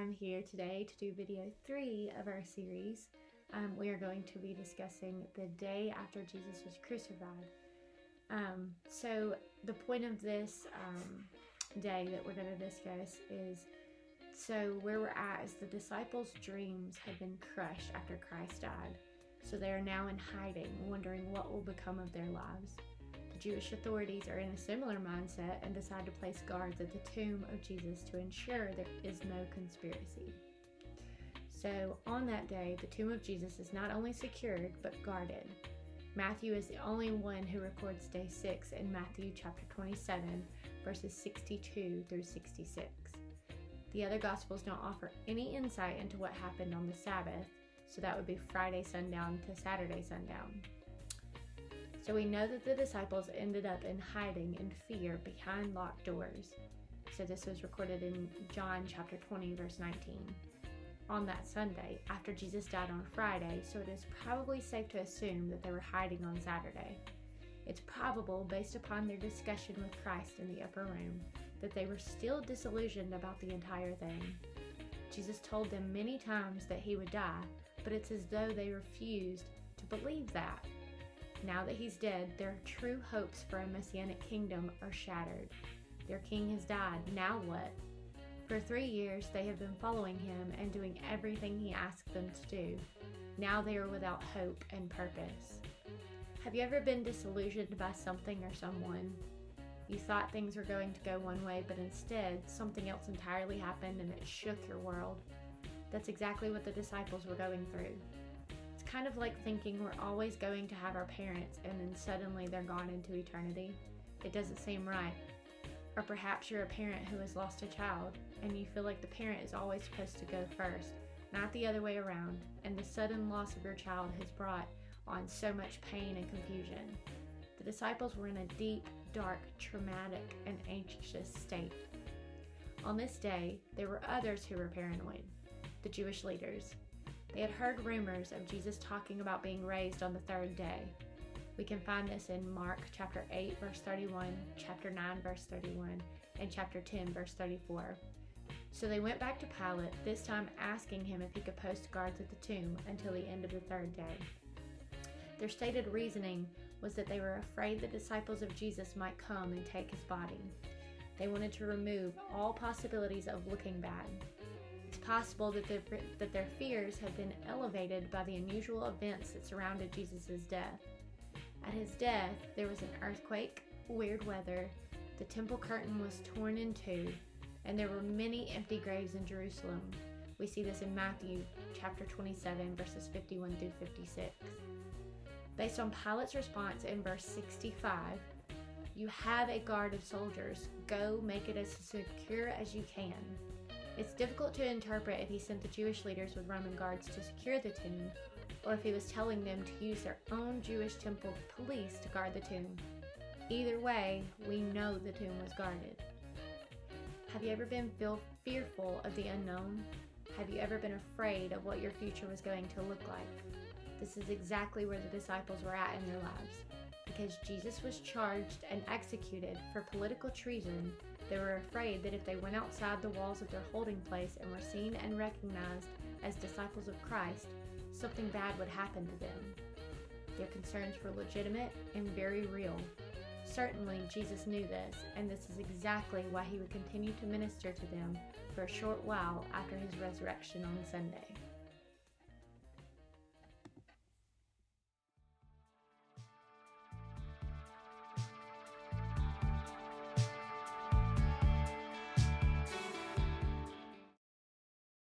I'm here today to do video 3 of our series. We are going to be discussing the day after Jesus was crucified. So the point of this day that we're going to discuss is, so where we're at is the disciples' dreams had been crushed after Christ died. So they are now in hiding, wondering what will become of their lives. The Jewish authorities are in a similar mindset and decide to place guards at the tomb of Jesus to ensure there is no conspiracy. So on that day, the tomb of Jesus is not only secured, but guarded. Matthew is the only one who records day 6 in Matthew chapter 27, verses 62 through 66. The other Gospels don't offer any insight into what happened on the Sabbath, so that would be Friday sundown to Saturday sundown. So we know that the disciples ended up in hiding in fear behind locked doors. So this was recorded in John chapter 20, verse 19. On that Sunday, after Jesus died on Friday, so it is probably safe to assume that they were hiding on Saturday. It's probable, based upon their discussion with Christ in the upper room, that they were still disillusioned about the entire thing. Jesus told them many times that he would die, but it's as though they refused to believe that. Now that he's dead, their true hopes for a messianic kingdom are shattered. Their king has died. Now what? For 3 years, they have been following him and doing everything he asked them to do. Now they are without hope and purpose. Have you ever been disillusioned by something or someone? You thought things were going to go one way, but instead, something else entirely happened and it shook your world. That's exactly what the disciples were going through. It's kind of like thinking we're always going to have our parents and then suddenly they're gone into eternity. It doesn't seem right. Or perhaps you're a parent who has lost a child and you feel like the parent is always supposed to go first, not the other way around, and the sudden loss of your child has brought on so much pain and confusion. The disciples were in a deep, dark, traumatic, and anxious state. On this day, there were others who were paranoid, the Jewish leaders. They had heard rumors of Jesus talking about being raised on the third day. We can find this in Mark chapter 8, verse 31, chapter 9, verse 31, and chapter 10, verse 34. So they went back to Pilate, this time asking him if he could post guards at the tomb until the end of the third day. Their stated reasoning was that they were afraid the disciples of Jesus might come and take his body. They wanted to remove all possibilities of looking bad. It's possible that their fears had been elevated by the unusual events that surrounded Jesus' death. At his death, there was an earthquake, weird weather, the temple curtain was torn in two, and there were many empty graves in Jerusalem. We see this in Matthew chapter 27, verses 51 through 56. Based on Pilate's response in verse 65, "You have a guard of soldiers. Go make it as secure as you can." It's difficult to interpret if he sent the Jewish leaders with Roman guards to secure the tomb, or if he was telling them to use their own Jewish temple police to guard the tomb. Either way, we know the tomb was guarded. Have you ever been fearful of the unknown? Have you ever been afraid of what your future was going to look like? This is exactly where the disciples were at in their lives. Because Jesus was charged and executed for political treason, they were afraid that if they went outside the walls of their holding place and were seen and recognized as disciples of Christ, something bad would happen to them. Their concerns were legitimate and very real. Certainly, Jesus knew this, and this is exactly why he would continue to minister to them for a short while after his resurrection on Sunday.